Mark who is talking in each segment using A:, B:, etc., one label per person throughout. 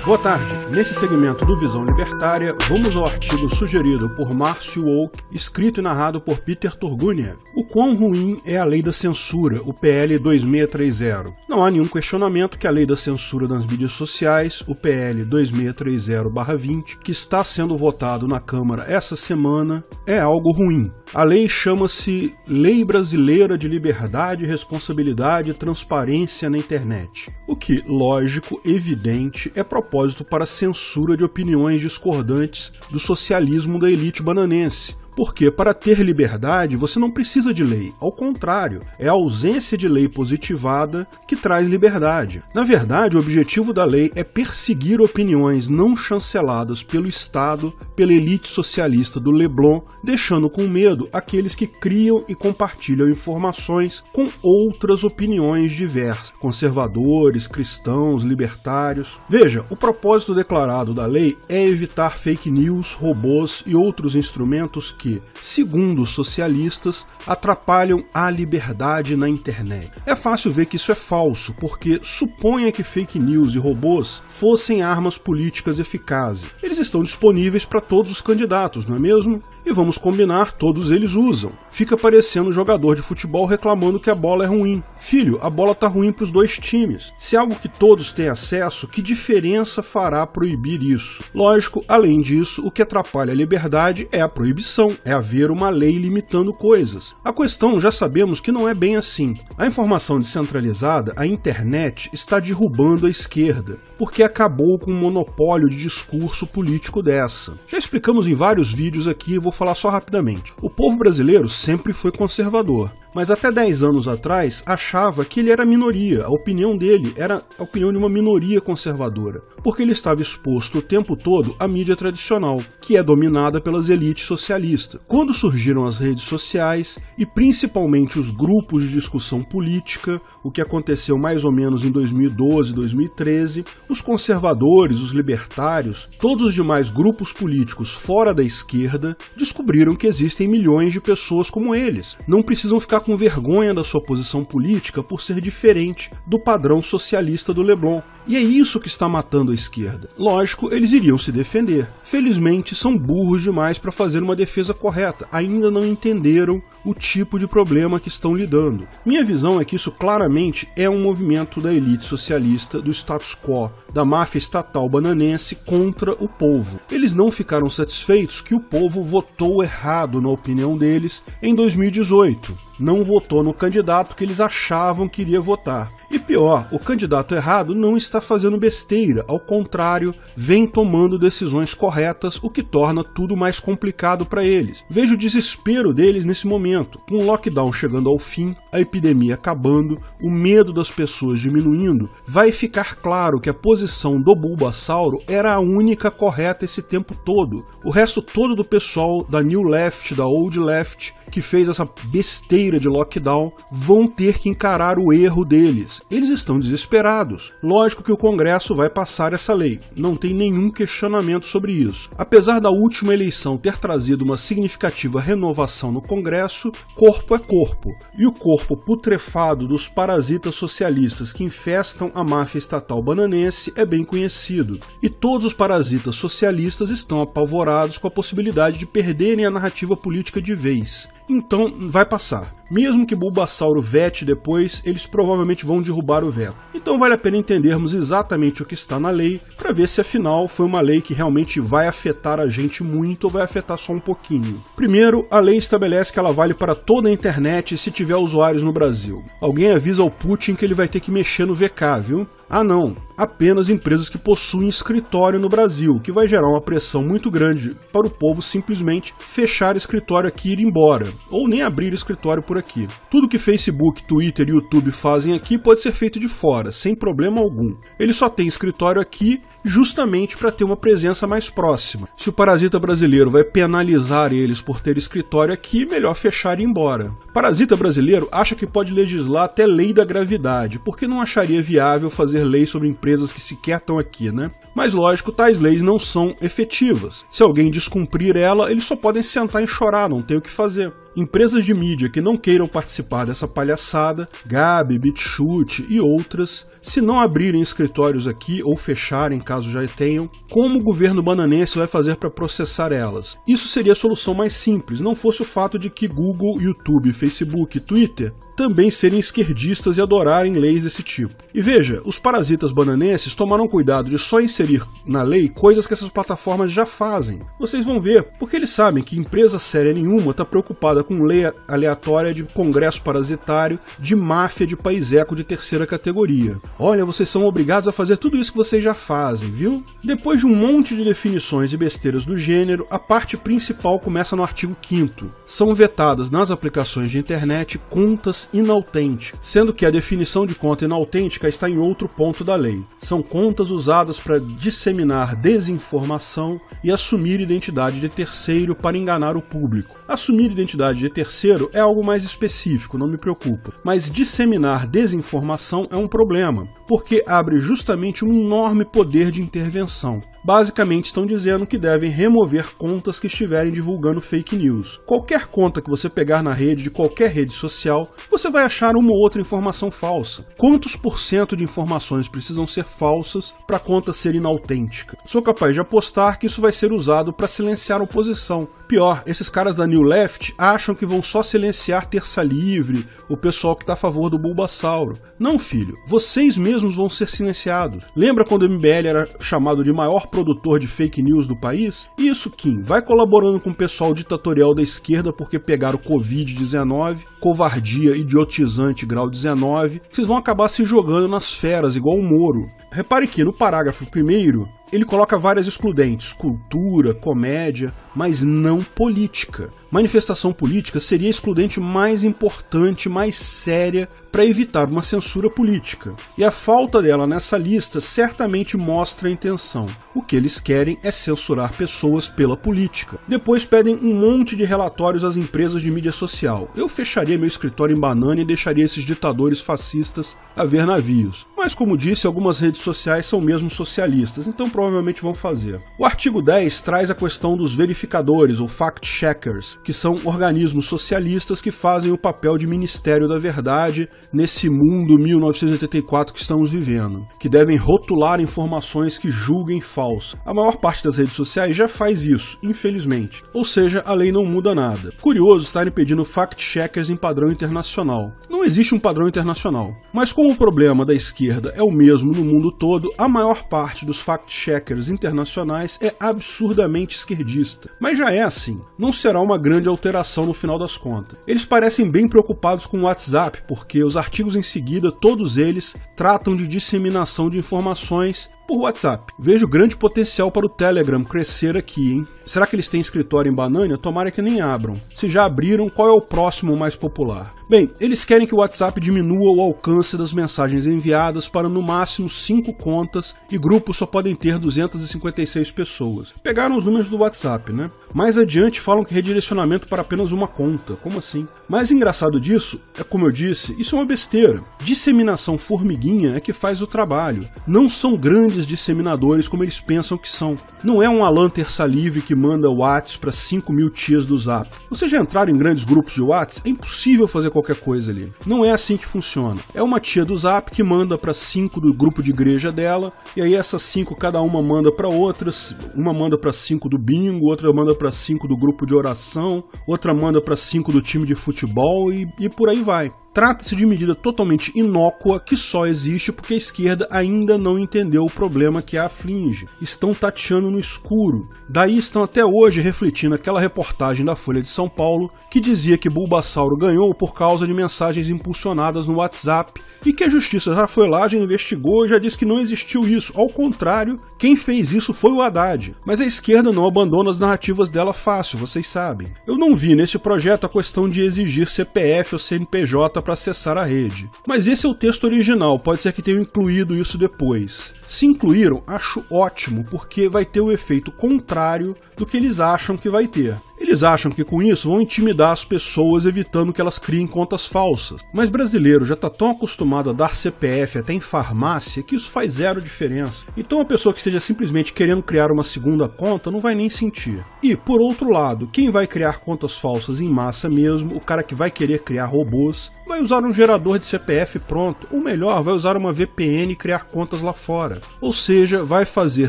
A: Boa tarde. Nesse segmento do Visão Libertária, vamos ao artigo sugerido por Márcio Wolk, escrito e narrado por Peter Turguniev. O quão ruim é a lei da censura, o PL 2630. Não há nenhum questionamento que a lei da censura nas mídias sociais, o PL 2630/20, que está sendo votado na Câmara essa semana, é algo ruim. A lei chama-se Lei Brasileira de Liberdade, Responsabilidade e Transparência na Internet, o que, lógico, evidente, é propósito para a censura de opiniões discordantes do socialismo da elite bananense. Porque para ter liberdade você não precisa de lei, ao contrário, é a ausência de lei positivada que traz liberdade. Na verdade, o objetivo da lei é perseguir opiniões não chanceladas pelo Estado, pela elite socialista do Leblon, deixando com medo aqueles que criam e compartilham informações com outras opiniões diversas, conservadores, cristãos, libertários. Veja, o propósito declarado da lei é evitar fake news, robôs e outros instrumentos que, segundo os socialistas, atrapalham a liberdade na internet. É fácil ver que isso é falso, porque suponha que fake news e robôs fossem armas políticas eficazes. Eles estão disponíveis para todos os candidatos, não é mesmo? E vamos combinar, todos eles usam. Fica parecendo um jogador de futebol reclamando que a bola é ruim. Filho, a bola tá ruim para os dois times. Se é algo que todos têm acesso, que diferença fará proibir isso? Lógico, além disso, o que atrapalha a liberdade é a proibição, é haver uma lei limitando coisas. A questão já sabemos que não é bem assim. A informação descentralizada, a internet, está derrubando a esquerda, porque acabou com o monopólio de discurso político dessa. Já explicamos em vários vídeos aqui, vou falar só rapidamente. O povo brasileiro sempre foi conservador, mas até 10 anos atrás achava que ele era minoria, a opinião dele era a opinião de uma minoria conservadora, porque ele estava exposto o tempo todo à mídia tradicional, que é dominada pelas elites socialistas. Quando surgiram as redes sociais, e principalmente os grupos de discussão política, o que aconteceu mais ou menos em 2012, 2013, os conservadores, os libertários, todos os demais grupos políticos fora da esquerda, descobriram que existem milhões de pessoas como eles. Não precisam ficar com vergonha da sua posição política por ser diferente do padrão socialista do Leblon. E é isso que está matando a esquerda. Lógico, eles iriam se defender. Felizmente, são burros demais para fazer uma defesa correta. Ainda não entenderam o tipo de problema que estão lidando. Minha visão é que isso claramente é um movimento da elite socialista, do status quo, da máfia estatal bananense contra o povo. Eles não ficaram satisfeitos que o povo votou errado, na opinião deles, em 2018. Não votou no candidato que eles achavam que iria votar. E pior, o candidato errado não está fazendo besteira, ao contrário, vem tomando decisões corretas, o que torna tudo mais complicado para eles. Veja o desespero deles nesse momento, com o lockdown chegando ao fim, a epidemia acabando, o medo das pessoas diminuindo, vai ficar claro que a posição do Bulbasauro era a única correta esse tempo todo. O resto todo do pessoal da New Left, da Old Left, que fez essa besteira de lockdown, vão ter que encarar o erro deles. Eles estão desesperados. Lógico que o Congresso vai passar essa lei, não tem nenhum questionamento sobre isso. Apesar da última eleição ter trazido uma significativa renovação no Congresso, corpo é corpo. E o corpo putrefado dos parasitas socialistas que infestam a máfia estatal bananense é bem conhecido. E todos os parasitas socialistas estão apavorados com a possibilidade de perderem a narrativa política de vez. Então vai passar. Mesmo que Bulbasauro vete depois, eles provavelmente vão derrubar o veto. Então vale a pena entendermos exatamente o que está na lei, para ver se afinal foi uma lei que realmente vai afetar a gente muito ou vai afetar só um pouquinho. Primeiro, a lei estabelece que ela vale para toda a internet se tiver usuários no Brasil. Alguém avisa ao Putin que ele vai ter que mexer no VK, viu? Ah não, apenas empresas que possuem escritório no Brasil, que vai gerar uma pressão muito grande para o povo simplesmente fechar escritório aqui e ir embora, ou nem abrir escritório por aqui. Tudo que Facebook, Twitter e YouTube fazem aqui pode ser feito de fora, sem problema algum. Eles só têm escritório aqui justamente para ter uma presença mais próxima. Se o parasita brasileiro vai penalizar eles por ter escritório aqui, melhor fechar e ir embora. Parasita brasileiro acha que pode legislar até lei da gravidade, porque não acharia viável fazer leis sobre empresas que sequer estão aqui, né? Mas lógico, tais leis não são efetivas. Se alguém descumprir ela, eles só podem sentar e chorar, não tem o que fazer. Empresas de mídia que não queiram participar dessa palhaçada, Gabi, BitChute e outras, se não abrirem escritórios aqui ou fecharem caso já tenham, como o governo bananense vai fazer para processar elas? Isso seria a solução mais simples, não fosse o fato de que Google, YouTube, Facebook e Twitter também serem esquerdistas e adorarem leis desse tipo. E veja, os parasitas bananenses tomaram cuidado de só inserir na lei coisas que essas plataformas já fazem. Vocês vão ver, porque eles sabem que empresa séria nenhuma está preocupada com lei aleatória de congresso parasitário, de máfia de país-eco de terceira categoria. Olha, vocês são obrigados a fazer tudo isso que vocês já fazem, viu? Depois de um monte de definições e besteiras do gênero, a parte principal começa no artigo 5º. São vetadas nas aplicações de internet contas inautênticas, sendo que a definição de conta inautêntica está em outro ponto da lei. São contas usadas para disseminar desinformação e assumir identidade de terceiro para enganar o público. Assumir identidade de terceiro é algo mais específico, não me preocupa. Mas disseminar desinformação é um problema, porque abre justamente um enorme poder de intervenção. Basicamente estão dizendo que devem remover contas que estiverem divulgando fake news. Qualquer conta que você pegar na rede, de qualquer rede social, você vai achar uma ou outra informação falsa. Quantos % de informações precisam ser falsas para a conta ser inautêntica? Sou capaz de apostar que isso vai ser usado para silenciar a oposição. Pior, esses caras da New Left acham que vão só silenciar Terça Livre, o pessoal que está a favor do Bulbasauro. Não, filho, vocês mesmos vão ser silenciados. Lembra quando o MBL era chamado de maior produtor de fake news do país? Isso, Kim, vai colaborando com o pessoal ditatorial da esquerda porque pegaram Covid-19, covardia idiotizante grau 19, que vocês vão acabar se jogando nas feras igual o Moro. Repare que no parágrafo 1º, ele coloca várias excludentes, cultura, comédia, mas não política. Manifestação política seria a excludente mais importante, mais séria, para evitar uma censura política. E a falta dela nessa lista certamente mostra a intenção. O que eles querem é censurar pessoas pela política. Depois pedem um monte de relatórios às empresas de mídia social. Eu fecharia meu escritório em banana e deixaria esses ditadores fascistas a ver navios. Mas, como disse, algumas redes sociais são mesmo socialistas, então provavelmente vão fazer. O artigo 10 traz a questão dos verificadores, ou fact-checkers, que são organismos socialistas que fazem o papel de Ministério da Verdade nesse mundo 1984 que estamos vivendo, que devem rotular informações que julguem falsas. A maior parte das redes sociais já faz isso, infelizmente. Ou seja, a lei não muda nada. Curioso estarem pedindo fact-checkers em padrão internacional. Não existe um padrão internacional. Mas como o problema da esquerda é o mesmo no mundo todo, a maior parte dos fact-checkers internacionais é absurdamente esquerdista. Mas já é assim. Não será uma grande alteração no final das contas. Eles parecem bem preocupados com o WhatsApp, porque os artigos em seguida, todos eles, tratam de disseminação de informações por WhatsApp. Vejo grande potencial para o Telegram crescer aqui, hein? Será que eles têm escritório em Banânia? Tomara que nem abram. Se já abriram, qual é o próximo mais popular? Bem, eles querem que o WhatsApp diminua o alcance das mensagens enviadas para no máximo 5 contas e grupos só podem ter 256 pessoas. Pegaram os números do WhatsApp, né? Mais adiante falam que redirecionamento para apenas uma conta. Como assim? Mais engraçado disso é, como eu disse, isso é uma besteira. Disseminação formiguinha é que faz o trabalho. Não são grandes disseminadores como eles pensam que são. Não é um Alan Terça Livre que manda WhatsApp para 5 mil tias do Zap. Vocês já entraram em grandes grupos de WhatsApp? É impossível fazer qualquer coisa ali. Não é assim que funciona. É uma tia do Zap que manda para 5 do grupo de igreja dela, e aí essas 5 cada uma manda para outras. Uma manda para 5 do bingo, outra manda para 5 do grupo de oração, outra manda para 5 do time de futebol e por aí vai. Trata-se de medida totalmente inócua que só existe porque a esquerda ainda não entendeu o problema que a aflige. Estão tateando no escuro. Daí estão até hoje refletindo aquela reportagem da Folha de São Paulo que dizia que Bulbasauro ganhou por causa de mensagens impulsionadas no WhatsApp e que a justiça já foi lá, já investigou e já disse que não existiu isso. Ao contrário, quem fez isso foi o Haddad. Mas a esquerda não abandona as narrativas dela fácil, vocês sabem. Eu não vi nesse projeto a questão de exigir CPF ou CNPJ para acessar a rede. Mas esse é o texto original, pode ser que tenham incluído isso depois. Se incluíram, acho ótimo, porque vai ter o efeito contrário do que eles acham que vai ter. Eles Eles acham que com isso vão intimidar as pessoas, evitando que elas criem contas falsas. Mas brasileiro já está tão acostumado a dar CPF até em farmácia que isso faz zero diferença. Então a pessoa que esteja simplesmente querendo criar uma segunda conta não vai nem sentir. E, por outro lado, quem vai criar contas falsas em massa mesmo, o cara que vai querer criar robôs, vai usar um gerador de CPF pronto, ou melhor, vai usar uma VPN e criar contas lá fora. Ou seja, vai fazer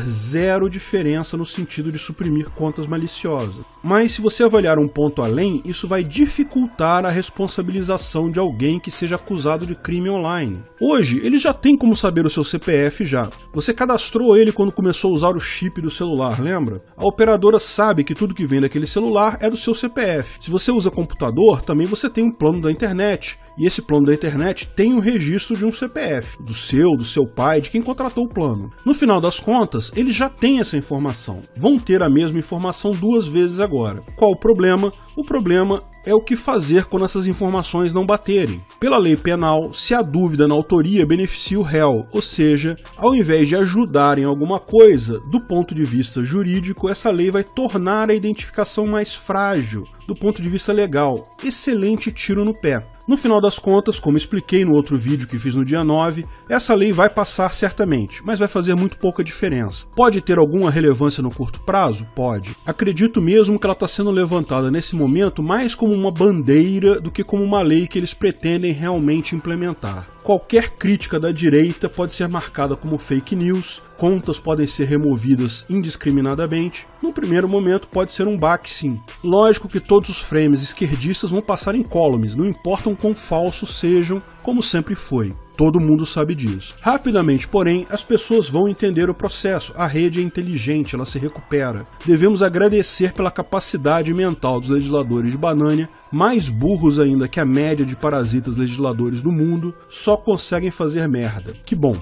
A: zero diferença no sentido de suprimir contas maliciosas. Mas se você avaliar um ponto além, isso vai dificultar a responsabilização de alguém que seja acusado de crime online. Hoje, ele já tem como saber o seu CPF já. Você cadastrou ele quando começou a usar o chip do celular, lembra? A operadora sabe que tudo que vem daquele celular é do seu CPF. Se você usa computador, também você tem um plano da internet. E esse plano da internet tem um registro de um CPF, do seu pai, de quem contratou o plano. No final das contas, eles já têm essa informação. Vão ter a mesma informação 2 vezes agora. Qual o problema? O problema é o que fazer quando essas informações não baterem. Pela lei penal, se a dúvida na autoria beneficia o réu, ou seja, ao invés de ajudar em alguma coisa, do ponto de vista jurídico, essa lei vai tornar a identificação mais frágil. Do ponto de vista legal, excelente tiro no pé. No final das contas, como expliquei no outro vídeo que fiz no dia 9, essa lei vai passar certamente, mas vai fazer muito pouca diferença. Pode ter alguma relevância no curto prazo? Pode. Acredito mesmo que ela está sendo levantada nesse momento mais como uma bandeira do que como uma lei que eles pretendem realmente implementar. Qualquer crítica da direita pode ser marcada como fake news, contas podem ser removidas indiscriminadamente. No primeiro momento pode ser um baque sim. Lógico que todos os frames esquerdistas vão passar incólumes, não importam quão falsos sejam, como sempre foi. Todo mundo sabe disso. Rapidamente, porém, as pessoas vão entender o processo. A rede é inteligente, ela se recupera. Devemos agradecer pela capacidade mental dos legisladores de Banânia, mais burros ainda que a média de parasitas legisladores do mundo, só conseguem fazer merda. Que bom!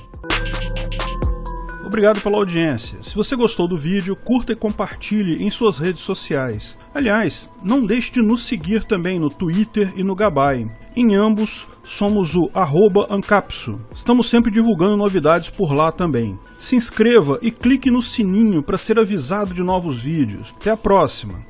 A: Obrigado pela audiência. Se você gostou do vídeo, curta e compartilhe em suas redes sociais. Aliás, não deixe de nos seguir também no Twitter e no Gabay. Em ambos, somos o @ancapsu. Estamos sempre divulgando novidades por lá também. Se inscreva e clique no sininho para ser avisado de novos vídeos. Até a próxima!